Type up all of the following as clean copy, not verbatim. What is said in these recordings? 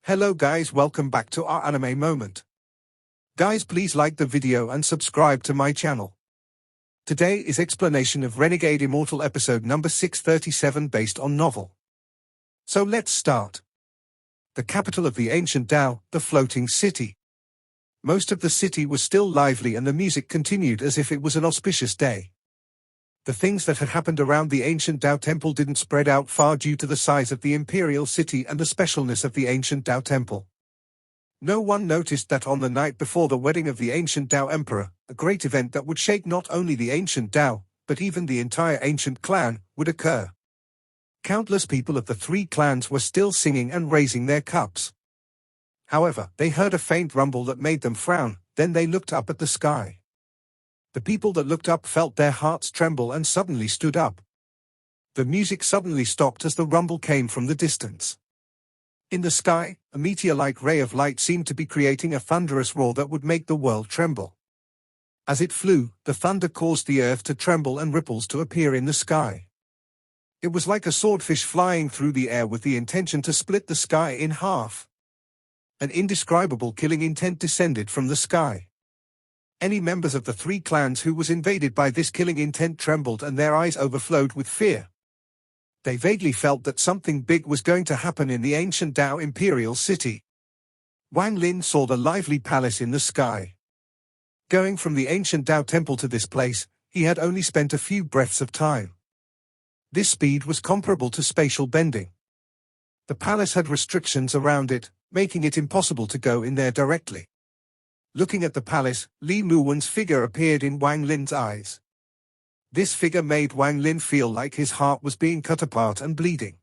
Hello guys, welcome back to our anime moment. Guys, please like the video and subscribe to my channel. Today is explanation of Renegade Immortal episode number 637 based on novel. So let's start. The capital of the ancient Tao, the floating city. Most of the city was still lively and the music continued as if it was an auspicious day. The things that had happened around the ancient Tao temple didn't spread out far due to the size of the imperial city and the specialness of the ancient Tao temple. No one noticed that on the night before the wedding of the ancient Tao emperor, a great event that would shake not only the ancient Tao, but even the entire ancient clan, would occur. Countless people of the three clans were still singing and raising their cups. However, they heard a faint rumble that made them frown, then they looked up at the sky. The people that looked up felt their hearts tremble and suddenly stood up. The music suddenly stopped as the rumble came from the distance. In the sky, a meteor-like ray of light seemed to be creating a thunderous roar that would make the world tremble. As it flew, the thunder caused the earth to tremble and ripples to appear in the sky. It was like a swordfish flying through the air with the intention to split the sky in half. An indescribable killing intent descended from the sky. Any members of the three clans who was invaded by this killing intent trembled and their eyes overflowed with fear. They vaguely felt that something big was going to happen in the ancient Tao imperial city. Wang Lin saw the lively palace in the sky. Going from the ancient Tao temple to this place, he had only spent a few breaths of time. This speed was comparable to spatial bending. The palace had restrictions around it, making it impossible to go in there directly. Looking at the palace, Li Muwen's figure appeared in Wang Lin's eyes. This figure made Wang Lin feel like his heart was being cut apart and bleeding.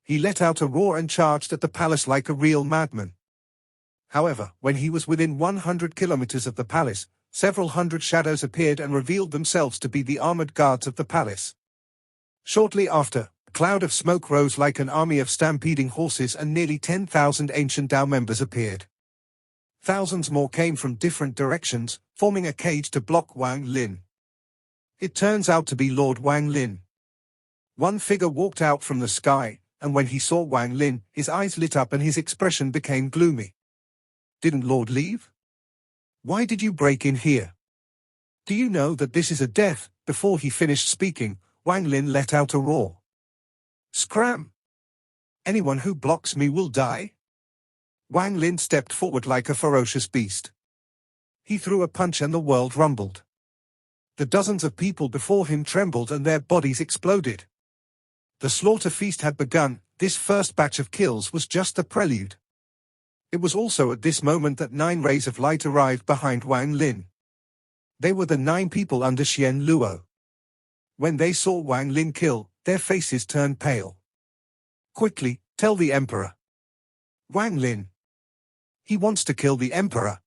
He let out a roar and charged at the palace like a real madman. However, when he was within 100 kilometers of the palace, several hundred shadows appeared and revealed themselves to be the armored guards of the palace. Shortly after, a cloud of smoke rose like an army of stampeding horses and nearly 10,000 ancient Tao members appeared. Thousands more came from different directions, forming a cage to block Wang Lin. It turns out to be Lord Wang Lin. One figure walked out from the sky, and when he saw Wang Lin, his eyes lit up and his expression became gloomy. "Didn't Lord leave? Why did you break in here? Do you know that this is a death?" Before he finished speaking, Wang Lin let out a roar. "Scram! Anyone who blocks me will die." Wang Lin stepped forward like a ferocious beast. He threw a punch and the world rumbled. The dozens of people before him trembled and their bodies exploded. The slaughter feast had begun. This first batch of kills was just a prelude. It was also at this moment that 9 rays of light arrived behind Wang Lin. They were the 9 people under Xian Luo. When they saw Wang Lin kill, their faces turned pale. "Quickly, tell the emperor." "Wang Lin. He wants to kill the emperor."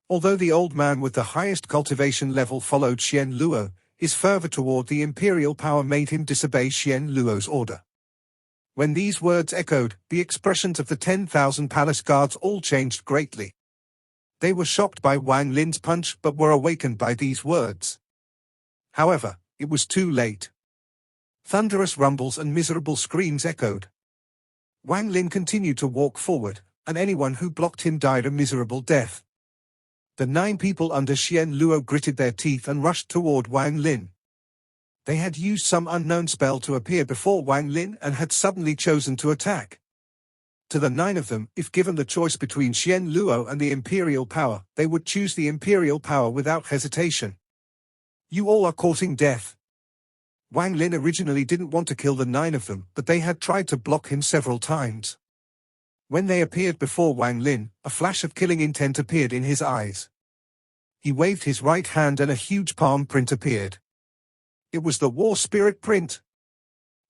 Although the old man with the highest cultivation level followed Xian Luo, his fervor toward the imperial power made him disobey Xian Luo's order. When these words echoed, the expressions of the 10,000 palace guards all changed greatly. They were shocked by Wang Lin's punch but were awakened by these words. However, it was too late. Thunderous rumbles and miserable screams echoed. Wang Lin continued to walk forward, and anyone who blocked him died a miserable death. The 9 people under Xian Luo gritted their teeth and rushed toward Wang Lin. They had used some unknown spell to appear before Wang Lin and had suddenly chosen to attack. To the 9 of them, if given the choice between Xian Luo and the imperial power, they would choose the imperial power without hesitation. "You all are courting death." Wang Lin originally didn't want to kill the 9 of them, but they had tried to block him several times. When they appeared before Wang Lin, a flash of killing intent appeared in his eyes. He waved his right hand and a huge palm print appeared. It was the war spirit print.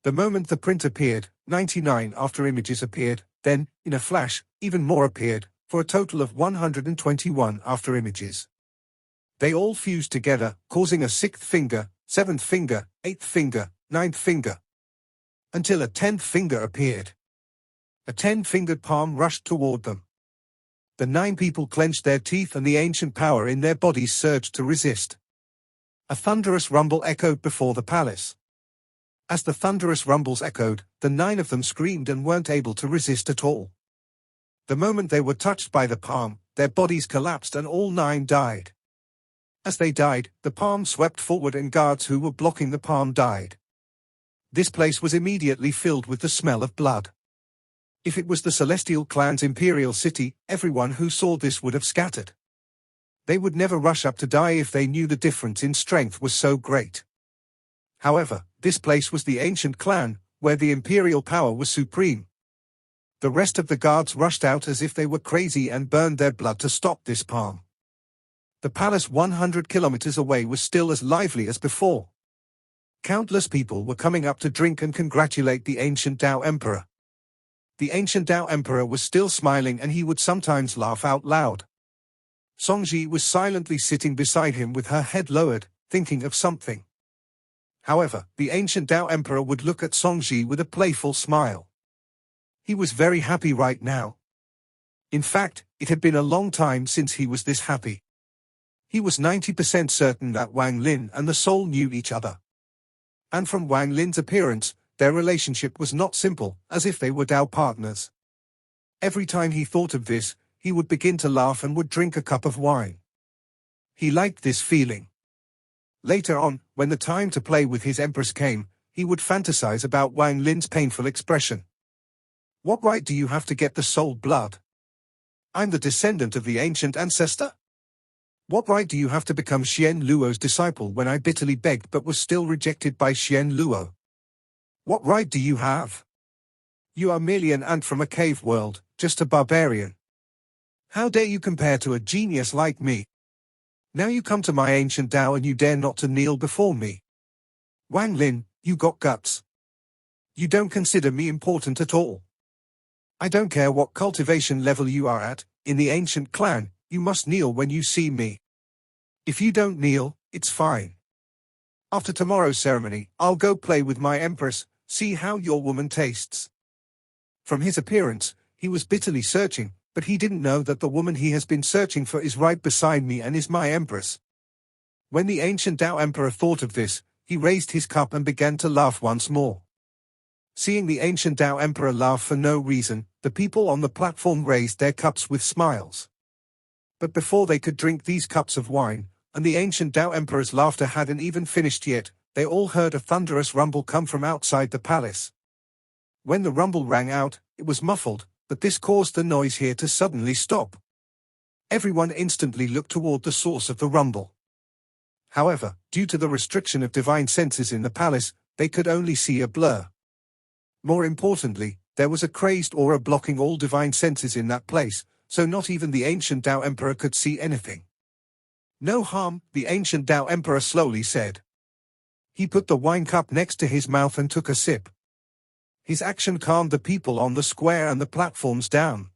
The moment the print appeared, 99 after images appeared, then, in a flash, even more appeared, for a total of 121 after images. They all fused together, causing a 6th finger, 7th finger, 8th finger, 9th finger, until a 10th finger appeared. A 10-fingered palm rushed toward them. The 9 people clenched their teeth and the ancient power in their bodies surged to resist. A thunderous rumble echoed before the palace. As the thunderous rumbles echoed, the 9 of them screamed and weren't able to resist at all. The moment they were touched by the palm, their bodies collapsed and all 9 died. As they died, the palm swept forward and guards who were blocking the palm died. This place was immediately filled with the smell of blood. If it was the Celestial Clan's imperial city, everyone who saw this would have scattered. They would never rush up to die if they knew the difference in strength was so great. However, this place was the ancient clan, where the imperial power was supreme. The rest of the guards rushed out as if they were crazy and burned their blood to stop this palm. The palace 100 kilometers away was still as lively as before. Countless people were coming up to drink and congratulate the ancient Tao Emperor. The ancient Tao Emperor was still smiling and he would sometimes laugh out loud. Songji was silently sitting beside him with her head lowered, thinking of something. However, the ancient Tao Emperor would look at Songji with a playful smile. He was very happy right now. In fact, it had been a long time since he was this happy. He was 90% certain that Wang Lin and the soul knew each other. And from Wang Lin's appearance, their relationship was not simple, as if they were Tao partners. Every time he thought of this, he would begin to laugh and would drink a cup of wine. He liked this feeling. Later on, when the time to play with his empress came, he would fantasize about Wang Lin's painful expression. What right do you have to get the soul blood? I'm the descendant of the ancient ancestor? What right do you have to become Xian Luo's disciple when I bitterly begged but was still rejected by Xian Luo? What right do you have? You are merely an ant from a cave world, just a barbarian. How dare you compare to a genius like me? Now you come to my ancient Tao and you dare not to kneel before me. Wang Lin, you got guts. You don't consider me important at all. I don't care what cultivation level you are at, in the ancient clan, you must kneel when you see me. If you don't kneel, it's fine. After tomorrow's ceremony, I'll go play with my empress, see how your woman tastes. From his appearance, he was bitterly searching, but he didn't know that the woman he has been searching for is right beside me and is my empress. When the ancient Tao Emperor thought of this, he raised his cup and began to laugh once more. Seeing the ancient Tao Emperor laugh for no reason, the people on the platform raised their cups with smiles. But before they could drink these cups of wine, and the ancient Tao Emperor's laughter hadn't even finished yet, they all heard a thunderous rumble come from outside the palace. When the rumble rang out, it was muffled, but this caused the noise here to suddenly stop. Everyone instantly looked toward the source of the rumble. However, due to the restriction of divine senses in the palace, they could only see a blur. More importantly, there was a crazed aura blocking all divine senses in that place, so not even the ancient Tao Emperor could see anything. No harm, the ancient Tao Emperor slowly said. He put the wine cup next to his mouth and took a sip. His action calmed the people on the square and the platforms down.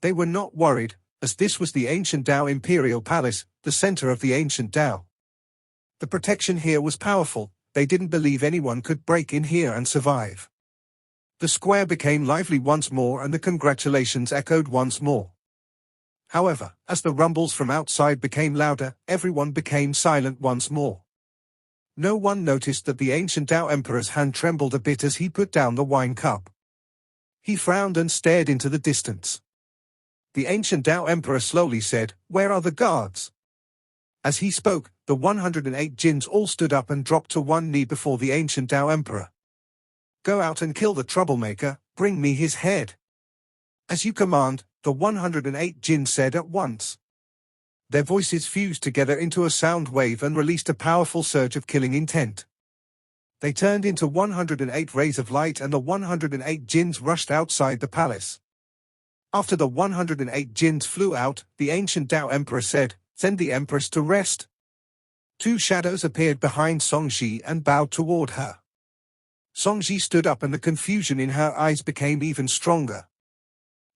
They were not worried, as this was the ancient Tao Imperial Palace, the center of the ancient Tao. The protection here was powerful, they didn't believe anyone could break in here and survive. The square became lively once more and the congratulations echoed once more. However, as the rumbles from outside became louder, everyone became silent once more. No one noticed that the ancient Tao Emperor's hand trembled a bit as he put down the wine cup. He frowned and stared into the distance. The ancient Tao Emperor slowly said, "Where are the guards?" As he spoke, the 108 jinns all stood up and dropped to one knee before the ancient Tao Emperor. "Go out and kill the troublemaker, bring me his head." "As you command," the 108 jinns said at once. Their voices fused together into a sound wave and released a powerful surge of killing intent. They turned into 108 rays of light and the 108 jinns rushed outside the palace. After the 108 jinns flew out, the ancient Tao Emperor said, "Send the empress to rest." Two shadows appeared behind Songji and bowed toward her. Songji stood up and the confusion in her eyes became even stronger.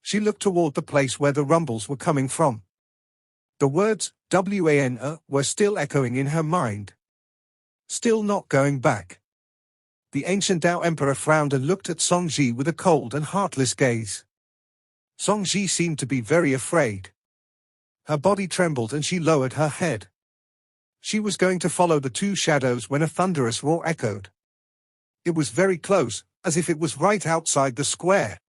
She looked toward the place where the rumbles were coming from. The words, "WAN" were still echoing in her mind. Still not going back. The ancient Tao Emperor frowned and looked at Songji with a cold and heartless gaze. Songji seemed to be very afraid. Her body trembled and she lowered her head. She was going to follow the two shadows when a thunderous roar echoed. It was very close, as if it was right outside the square.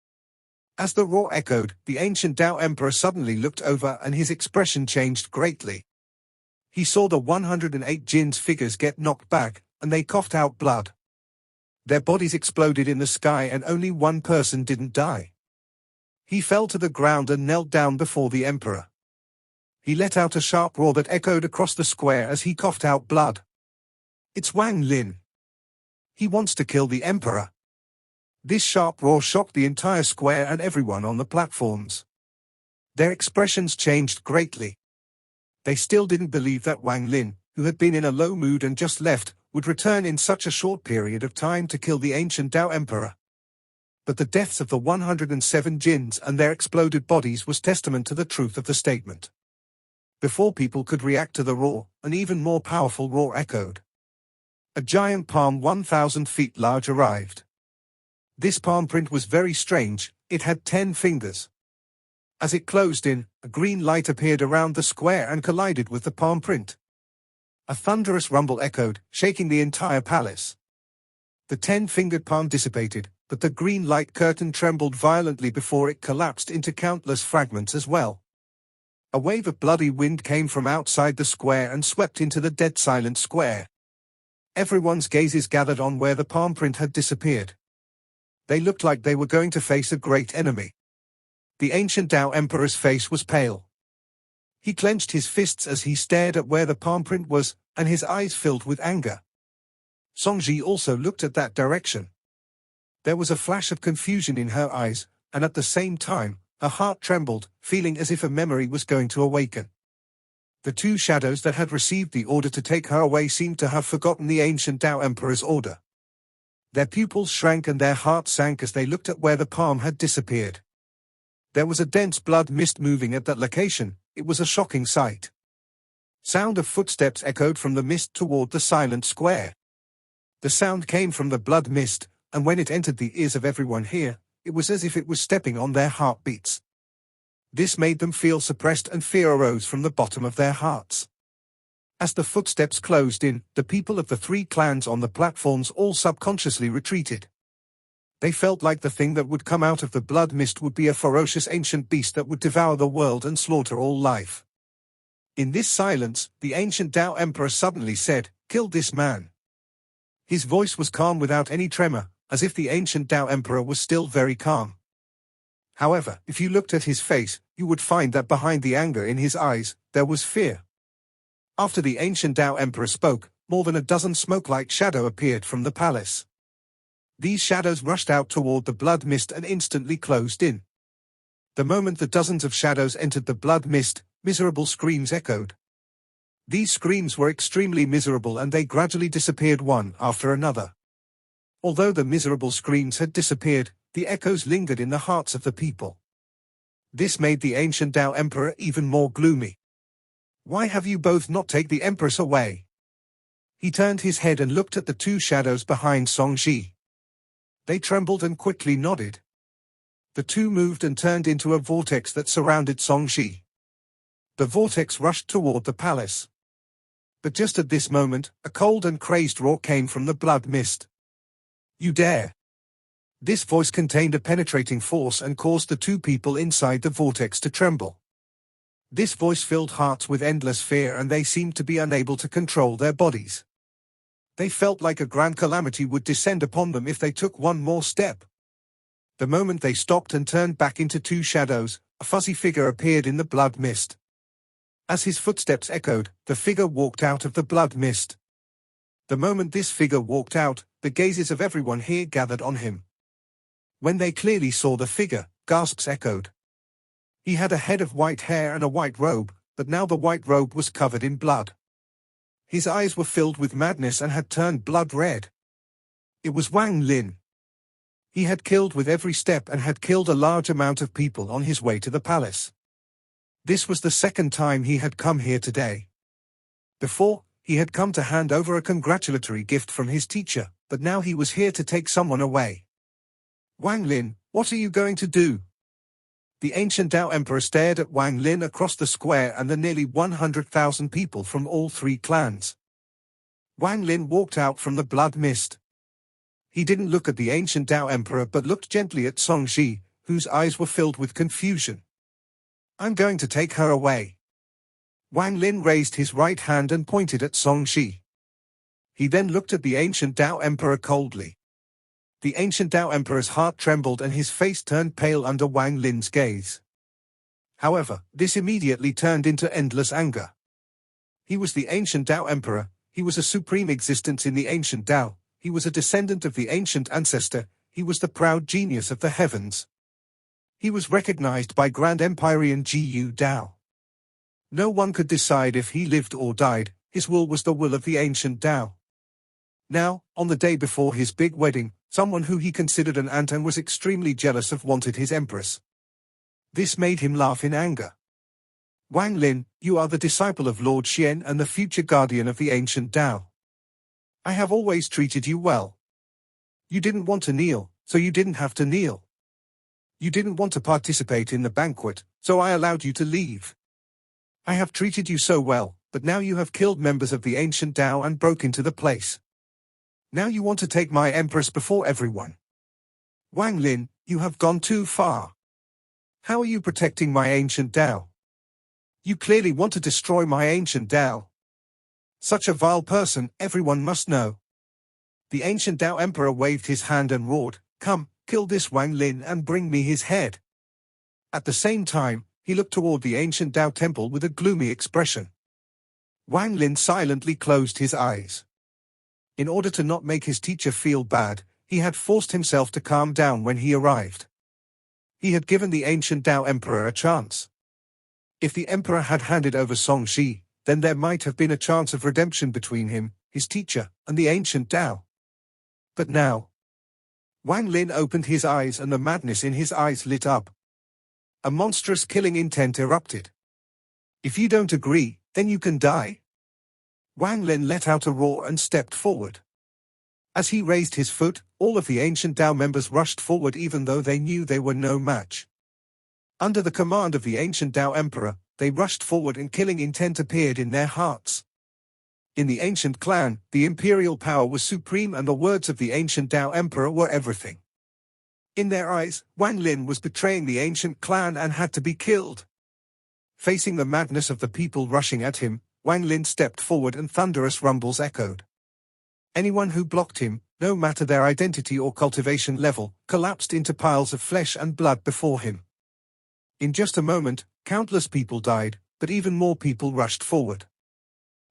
As the roar echoed, the ancient Tao Emperor suddenly looked over and his expression changed greatly. He saw the 108 jinns figures get knocked back, and they coughed out blood. Their bodies exploded in the sky and only one person didn't die. He fell to the ground and knelt down before the emperor. He let out a sharp roar that echoed across the square as he coughed out blood. It's Wang Lin. He wants to kill the emperor. This sharp roar shocked the entire square and everyone on the platforms. Their expressions changed greatly. They still didn't believe that Wang Lin, who had been in a low mood and just left, would return in such a short period of time to kill the ancient Tao Emperor. But the deaths of the 107 jinns and their exploded bodies was testament to the truth of the statement. Before people could react to the roar, an even more powerful roar echoed. A giant palm 1,000 feet large arrived. This palm print was very strange, it had 10 fingers. As it closed in, a green light appeared around the square and collided with the palm print. A thunderous rumble echoed, shaking the entire palace. The 10-fingered palm dissipated, but the green light curtain trembled violently before it collapsed into countless fragments as well. A wave of bloody wind came from outside the square and swept into the dead silent square. Everyone's gazes gathered on where the palm print had disappeared. They looked like they were going to face a great enemy. The ancient Tao Emperor's face was pale. He clenched his fists as he stared at where the palm print was, and his eyes filled with anger. Songji also looked at that direction. There was a flash of confusion in her eyes, and at the same time, her heart trembled, feeling as if a memory was going to awaken. The two shadows that had received the order to take her away seemed to have forgotten the ancient Tao Emperor's order. Their pupils shrank and their hearts sank as they looked at where the palm had disappeared. There was a dense blood mist moving at that location. It was a shocking sight. Sound of footsteps echoed from the mist toward the silent square. The sound came from the blood mist, and when it entered the ears of everyone here, it was as if it was stepping on their heartbeats. This made them feel suppressed and fear arose from the bottom of their hearts. As the footsteps closed in, the people of the three clans on the platforms all subconsciously retreated. They felt like the thing that would come out of the blood mist would be a ferocious ancient beast that would devour the world and slaughter all life. In this silence, the ancient Tao Emperor suddenly said, "Kill this man." His voice was calm without any tremor, as if the ancient Tao Emperor was still very calm. However, if you looked at his face, you would find that behind the anger in his eyes, there was fear. After the ancient Tao Emperor spoke, more than a dozen smoke-like shadows appeared from the palace. These shadows rushed out toward the blood mist and instantly closed in. The moment the dozens of shadows entered the blood mist, miserable screams echoed. These screams were extremely miserable and they gradually disappeared one after another. Although the miserable screams had disappeared, the echoes lingered in the hearts of the people. This made the ancient Tao Emperor even more gloomy. "Why have you both not taken the Empress away?" He turned his head and looked at the two shadows behind Songji. They trembled and quickly nodded. The two moved and turned into a vortex that surrounded Songji. The vortex rushed toward the palace. But just at this moment, a cold and crazed roar came from the blood mist. "You dare!" This voice contained a penetrating force and caused the two people inside the vortex to tremble. This voice filled hearts with endless fear and they seemed to be unable to control their bodies. They felt like a grand calamity would descend upon them if they took one more step. The moment they stopped and turned back into two shadows, a fuzzy figure appeared in the blood mist. As his footsteps echoed, the figure walked out of the blood mist. The moment this figure walked out, the gazes of everyone here gathered on him. When they clearly saw the figure, gasps echoed. He had a head of white hair and a white robe, but now the white robe was covered in blood. His eyes were filled with madness and had turned blood red. It was Wang Lin. He had killed with every step and had killed a large amount of people on his way to the palace. This was the second time he had come here today. Before, he had come to hand over a congratulatory gift from his teacher, but now he was here to take someone away. "Wang Lin, what are you going to do?" The ancient Tao Emperor stared at Wang Lin across the square and the nearly 100,000 people from all three clans. Wang Lin walked out from the blood mist. He didn't look at the ancient Tao Emperor but looked gently at Songji, whose eyes were filled with confusion. I'm going to take her away. Wang Lin raised his right hand and pointed at Song Shi. He then looked at the ancient Tao Emperor coldly. The ancient Tao Emperor's heart trembled and his face turned pale under Wang Lin's gaze. However, this immediately turned into endless anger. He was the ancient Tao Emperor, he was a supreme existence in the ancient Tao, he was a descendant of the ancient ancestor, he was the proud genius of the heavens. He was recognized by Grand Empyrean Gu Dao. No one could decide if he lived or died, his will was the will of the ancient Tao. Now, on the day before his big wedding, someone who he considered an aunt and was extremely jealous of wanted his empress. This made him laugh in anger. Wang Lin, you are the disciple of Lord Xian and the future guardian of the ancient Tao. I have always treated you well. You didn't want to kneel, so you didn't have to kneel. You didn't want to participate in the banquet, so I allowed you to leave. I have treated you so well, but now you have killed members of the ancient Tao and broke into the place. Now you want to take my empress before everyone. Wang Lin, you have gone too far. How are you protecting my ancient Tao? You clearly want to destroy my ancient Tao. Such a vile person, everyone must know. The ancient Tao Emperor waved his hand and roared, "Come, kill this Wang Lin and bring me his head." At the same time, he looked toward the ancient Tao temple with a gloomy expression. Wang Lin silently closed his eyes. In order to not make his teacher feel bad, he had forced himself to calm down when he arrived. He had given the ancient Tao Emperor a chance. If the Emperor had handed over Song Shi, then there might have been a chance of redemption between him, his teacher, and the ancient Tao. But now, Wang Lin opened his eyes and the madness in his eyes lit up. A monstrous killing intent erupted. If you don't agree, then you can die. Wang Lin let out a roar and stepped forward. As he raised his foot, all of the ancient Tao members rushed forward even though they knew they were no match. Under the command of the ancient Tao Emperor, they rushed forward and killing intent appeared in their hearts. In the ancient clan, the imperial power was supreme and the words of the ancient Tao Emperor were everything. In their eyes, Wang Lin was betraying the ancient clan and had to be killed. Facing the madness of the people rushing at him, Wang Lin stepped forward and thunderous rumbles echoed. Anyone who blocked him, no matter their identity or cultivation level, collapsed into piles of flesh and blood before him. In just a moment, countless people died, but even more people rushed forward.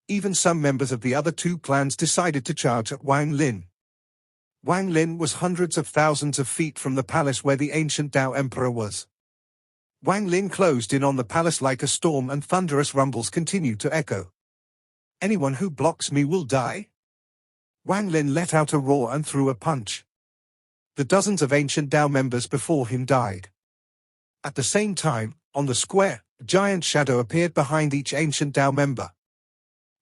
Even some members of the other two clans decided to charge at Wang Lin. Wang Lin was hundreds of thousands of feet from the palace where the ancient Tao Emperor was. Wang Lin closed in on the palace like a storm and thunderous rumbles continued to echo. Anyone who blocks me will die? Wang Lin let out a roar and threw a punch. The dozens of ancient Tao members before him died. At the same time, on the square, a giant shadow appeared behind each ancient Tao member.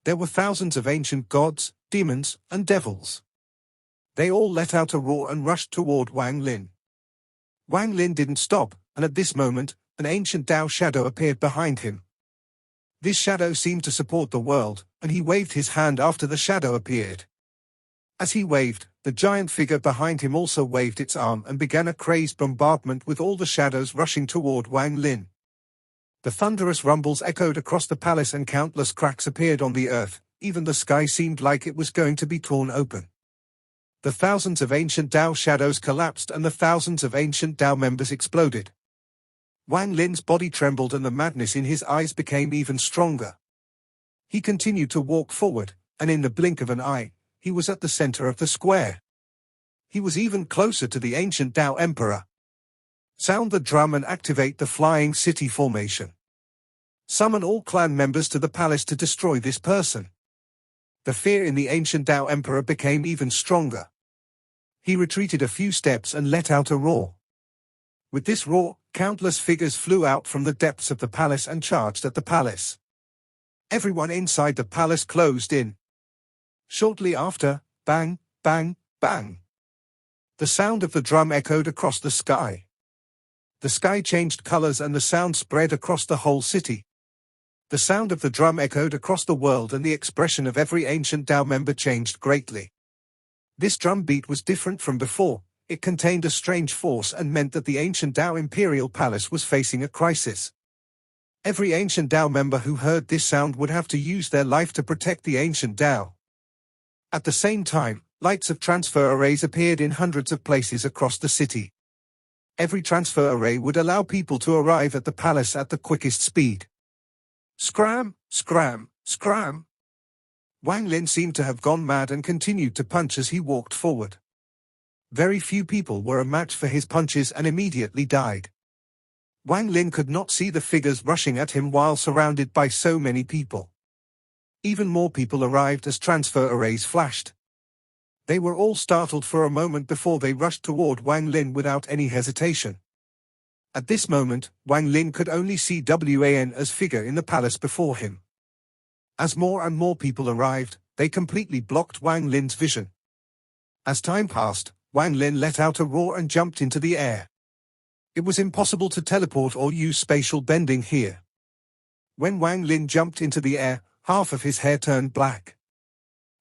There were thousands of ancient gods, demons, and devils. They all let out a roar and rushed toward Wang Lin. Wang Lin didn't stop, and at this moment, an ancient Tao shadow appeared behind him. This shadow seemed to support the world, and he waved his hand after the shadow appeared. As he waved, the giant figure behind him also waved its arm and began a crazed bombardment with all the shadows rushing toward Wang Lin. The thunderous rumbles echoed across the palace and countless cracks appeared on the earth, even the sky seemed like it was going to be torn open. The thousands of ancient Tao shadows collapsed and the thousands of ancient Tao members exploded. Wang Lin's body trembled and the madness in his eyes became even stronger. He continued to walk forward, and in the blink of an eye, he was at the center of the square. He was even closer to the ancient Tao Emperor. Sound the drum and activate the flying city formation. Summon all clan members to the palace to destroy this person. The fear in the ancient Tao Emperor became even stronger. He retreated a few steps and let out a roar. With this roar, countless figures flew out from the depths of the palace and charged at the palace. Everyone inside the palace closed in. Shortly after, bang, bang, bang. The sound of the drum echoed across the sky. The sky changed colors and the sound spread across the whole city. The sound of the drum echoed across the world and the expression of every ancient Tao member changed greatly. This drum beat was different from before. It contained a strange force and meant that the ancient Tao Imperial Palace was facing a crisis. Every ancient Tao member who heard this sound would have to use their life to protect the ancient Tao. At the same time, lights of transfer arrays appeared in hundreds of places across the city. Every transfer array would allow people to arrive at the palace at the quickest speed. Scram, scram, scram. Wang Lin seemed to have gone mad and continued to punch as he walked forward. Very few people were a match for his punches and immediately died. Wang Lin could not see the figures rushing at him while surrounded by so many people. Even more people arrived as transfer arrays flashed. They were all startled for a moment before they rushed toward Wang Lin without any hesitation. At this moment, Wang Lin could only see Wan's figure in the palace before him. As more and more people arrived, they completely blocked Wang Lin's vision. As time passed, Wang Lin let out a roar and jumped into the air. It was impossible to teleport or use spatial bending here. When Wang Lin jumped into the air, half of his hair turned black.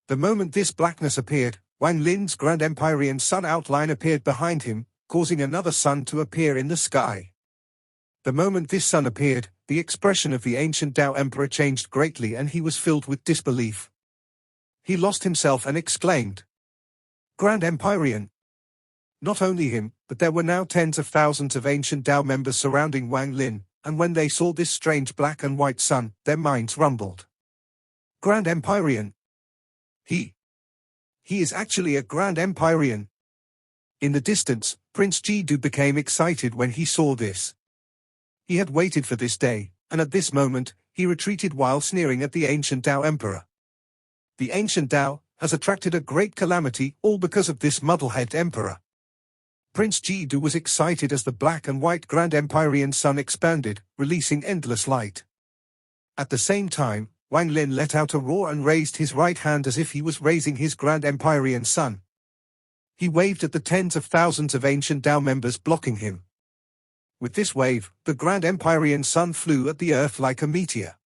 The moment this blackness appeared, Wang Lin's Grand Empyrean sun outline appeared behind him, causing another sun to appear in the sky. The moment this sun appeared, the expression of the ancient Tao Emperor changed greatly and he was filled with disbelief. He lost himself and exclaimed, "Grand Empyrean!" Not only him, but there were now tens of thousands of ancient Tao members surrounding Wang Lin, and when they saw this strange black and white sun, their minds rumbled. Grand Empyrean! He is actually a Grand Empyrean! In the distance, Prince Jidu became excited when he saw this. He had waited for this day, and at this moment, he retreated while sneering at the ancient Tao Emperor. The ancient Tao has attracted a great calamity, all because of this muddlehead emperor. Prince Jidu was excited as the black and white Grand Empyrean sun expanded, releasing endless light. At the same time, Wang Lin let out a roar and raised his right hand as if he was raising his Grand Empyrean sun. He waved at the tens of thousands of ancient Tao members blocking him. With this wave, the Grand Empyrean sun flew at the earth like a meteor.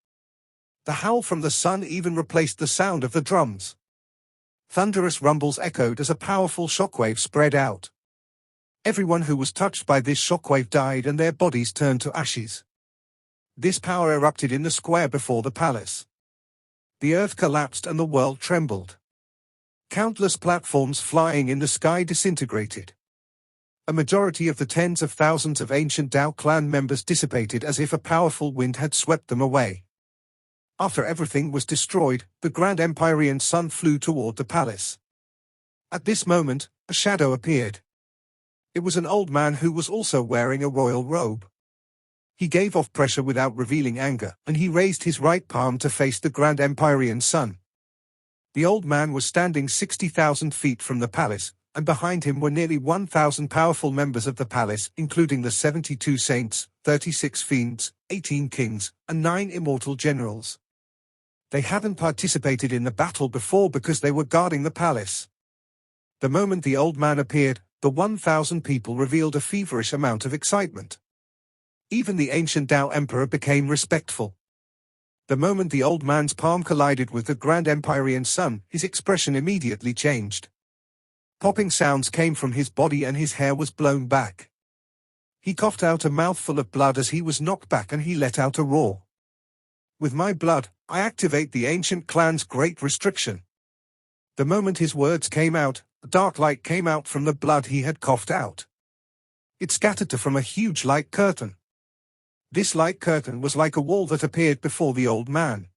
The howl from the sun even replaced the sound of the drums. Thunderous rumbles echoed as a powerful shockwave spread out. Everyone who was touched by this shockwave died and their bodies turned to ashes. This power erupted in the square before the palace. The earth collapsed and the world trembled. Countless platforms flying in the sky disintegrated. A majority of the tens of thousands of ancient Tao clan members dissipated as if a powerful wind had swept them away. After everything was destroyed, the Grand Empyrean sun flew toward the palace. At this moment, a shadow appeared. It was an old man who was also wearing a royal robe. He gave off pressure without revealing anger, and he raised his right palm to face the Grand Empyrean sun. The old man was standing 60,000 feet from the palace, and behind him were nearly 1,000 powerful members of the palace, including the 72 saints, 36 fiends, 18 kings, and 9 immortal generals. They hadn't participated in the battle before because they were guarding the palace. The moment the old man appeared, the 1,000 people revealed a feverish amount of excitement. Even the ancient Tao Emperor became respectful. The moment the old man's palm collided with the Grand Empyrean sun, his expression immediately changed. Popping sounds came from his body and his hair was blown back. He coughed out a mouthful of blood as he was knocked back and he let out a roar. With my blood, I activate the ancient clan's great restriction. The moment his words came out, a dark light came out from the blood he had coughed out. It scattered to from a huge light curtain. This light curtain was like a wall that appeared before the old man.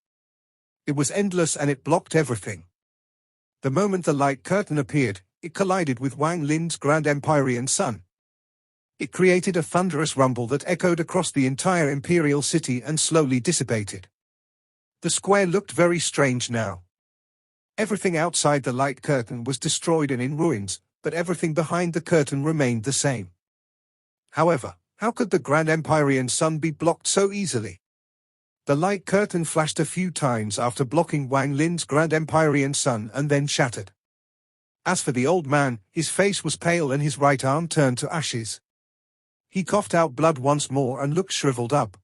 It was endless and it blocked everything. The moment the light curtain appeared, it collided with Wang Lin's Grand Empyrean sun. It created a thunderous rumble that echoed across the entire imperial city and slowly dissipated. The square looked very strange now. Everything outside the light curtain was destroyed and in ruins, but everything behind the curtain remained the same. However, how could the Grand Empyrean sun be blocked so easily? The light curtain flashed a few times after blocking Wang Lin's Grand Empyrean sun and then shattered. As for the old man, his face was pale and his right arm turned to ashes. He coughed out blood once more and looked shriveled up.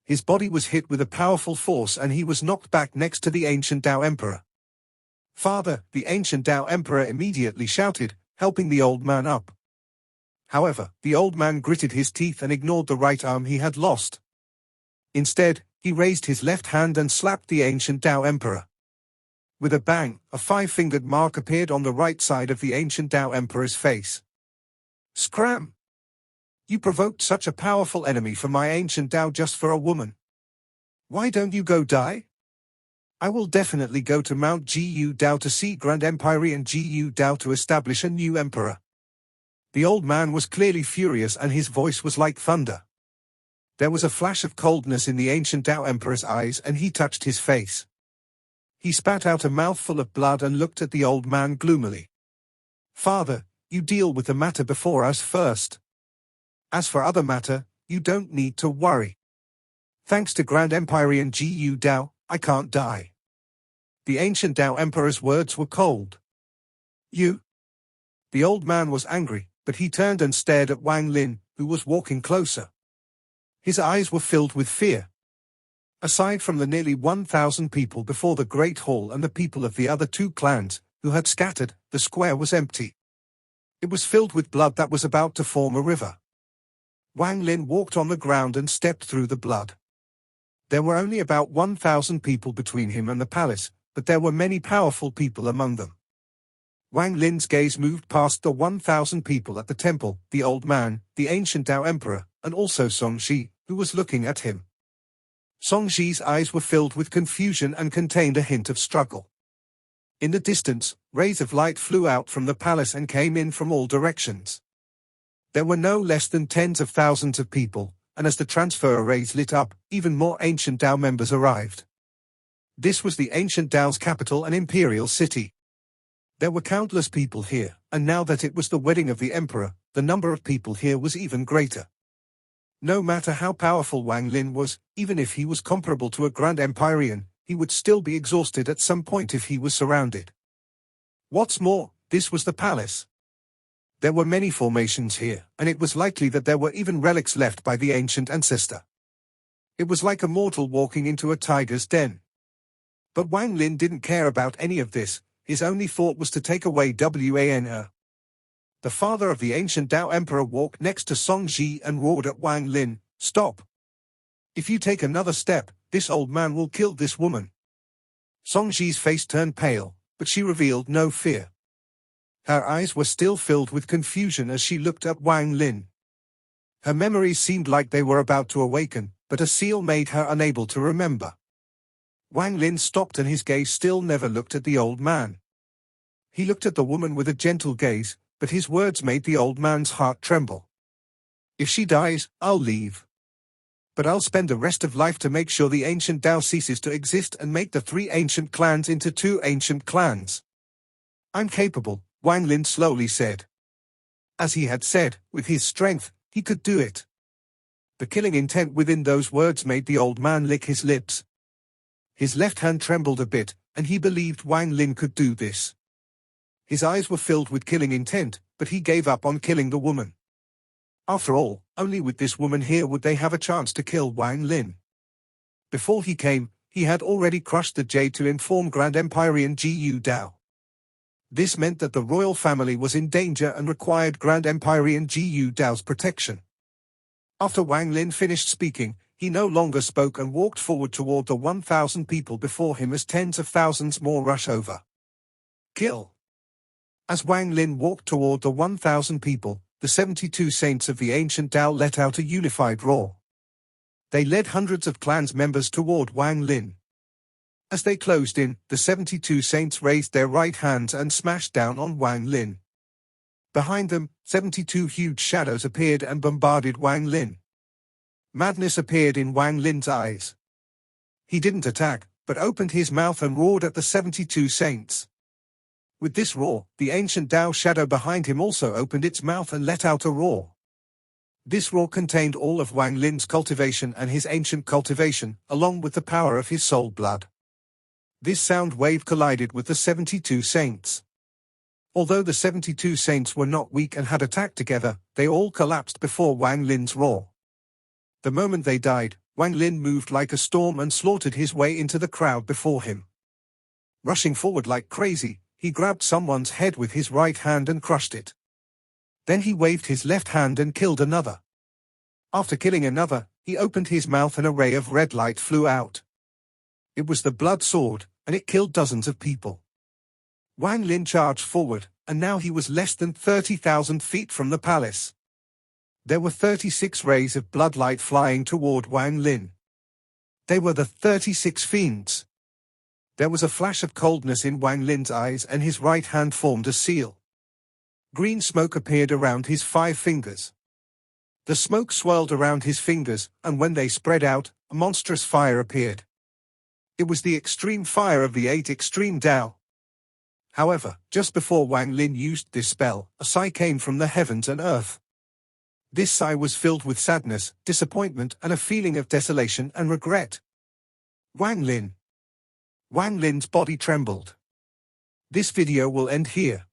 His body was hit with a powerful force and he was knocked back next to the ancient Tao Emperor. "Father," the ancient Tao Emperor immediately shouted, helping the old man up. However, the old man gritted his teeth and ignored the right arm he had lost. Instead, he raised his left hand and slapped the ancient Tao Emperor. With a bang, a five-fingered mark appeared on the right side of the ancient Tao Emperor's face. Scram! You provoked such a powerful enemy for my ancient Tao just for a woman. Why don't you go die? I will definitely go to Mount Gu Dao to see Grand Empyrean Gu Dao to establish a new emperor. The old man was clearly furious and his voice was like thunder. There was a flash of coldness in the ancient Tao Emperor's eyes and he touched his face. He spat out a mouthful of blood and looked at the old man gloomily. Father, you deal with the matter before us first. As for other matter, you don't need to worry. Thanks to Grand Empyrean Gu Dao, I can't die. The ancient Tao Emperor's words were cold. You? The old man was angry, but he turned and stared at Wang Lin, who was walking closer. His eyes were filled with fear. Aside from the nearly 1,000 people before the Great Hall and the people of the other two clans, who had scattered, the square was empty. It was filled with blood that was about to form a river. Wang Lin walked on the ground and stepped through the blood. There were only about 1,000 people between him and the palace, but there were many powerful people among them. Wang Lin's gaze moved past the 1,000 people at the temple, the old man, the ancient Tao Emperor, and also Song Shi, who was looking at him. Song Shi's eyes were filled with confusion and contained a hint of struggle. In the distance, rays of light flew out from the palace and came in from all directions. There were no less than tens of thousands of people, and as the transfer rays lit up, even more ancient Tao members arrived. This was the ancient Tao's capital and imperial city. There were countless people here, and now that it was the wedding of the emperor, the number of people here was even greater. No matter how powerful Wang Lin was, even if he was comparable to a Grand Empyrean, he would still be exhausted at some point if he was surrounded. What's more, this was the palace. There were many formations here, and it was likely that there were even relics left by the ancient ancestor. It was like a mortal walking into a tiger's den. But Wang Lin didn't care about any of this, his only thought was to take away Wan. The father of the ancient Tao Emperor walked next to Song Ji and roared at Wang Lin, "Stop! If you take another step, this old man will kill this woman." Song Ji's face turned pale, but she revealed no fear. Her eyes were still filled with confusion as she looked at Wang Lin. Her memories seemed like they were about to awaken, but a seal made her unable to remember. Wang Lin stopped and his gaze still never looked at the old man. He looked at the woman with a gentle gaze, but his words made the old man's heart tremble. "If she dies, I'll leave. But I'll spend the rest of life to make sure the ancient Tao ceases to exist and make the three ancient clans into two ancient clans." "I'm capable," Wang Lin slowly said. As he had said, with his strength, he could do it. The killing intent within those words made the old man lick his lips. His left hand trembled a bit, and he believed Wang Lin could do this. His eyes were filled with killing intent, but he gave up on killing the woman. After all, only with this woman here would they have a chance to kill Wang Lin. Before he came, he had already crushed the jade to inform Grand Empyrean Gu Dao. This meant that the royal family was in danger and required Grand Empyrean Gu Dao's protection. After Wang Lin finished speaking, he no longer spoke and walked forward toward the 1,000 people before him as tens of thousands more rush over. Kill! As Wang Lin walked toward the 1,000 people, the 72 saints of the ancient Tao let out a unified roar. They led hundreds of clans members toward Wang Lin. As they closed in, the 72 saints raised their right hands and smashed down on Wang Lin. Behind them, 72 huge shadows appeared and bombarded Wang Lin. Madness appeared in Wang Lin's eyes. He didn't attack, but opened his mouth and roared at the 72 saints. With this roar, the ancient Tao shadow behind him also opened its mouth and let out a roar. This roar contained all of Wang Lin's cultivation and his ancient cultivation, along with the power of his soul blood. This sound wave collided with the 72 saints. Although the 72 saints were not weak and had attacked together, they all collapsed before Wang Lin's roar. The moment they died, Wang Lin moved like a storm and slaughtered his way into the crowd before him. Rushing forward like crazy, He grabbed someone's head with his right hand and crushed it. Then he waved his left hand and killed another. After killing another, he opened his mouth and a ray of red light flew out. It was the blood sword, and it killed dozens of people. Wang Lin charged forward, and now he was less than 30,000 feet from the palace. There were 36 rays of blood light flying toward Wang Lin. They were the 36 fiends. There was a flash of coldness in Wang Lin's eyes and his right hand formed a seal. Green smoke appeared around his 5 fingers. The smoke swirled around his fingers, and when they spread out, a monstrous fire appeared. It was the extreme fire of the 8 extreme Tao. However, just before Wang Lin used this spell, a sigh came from the heavens and earth. This sigh was filled with sadness, disappointment, and a feeling of desolation and regret. Wang Lin. Wang Lin's body trembled. This video will end here.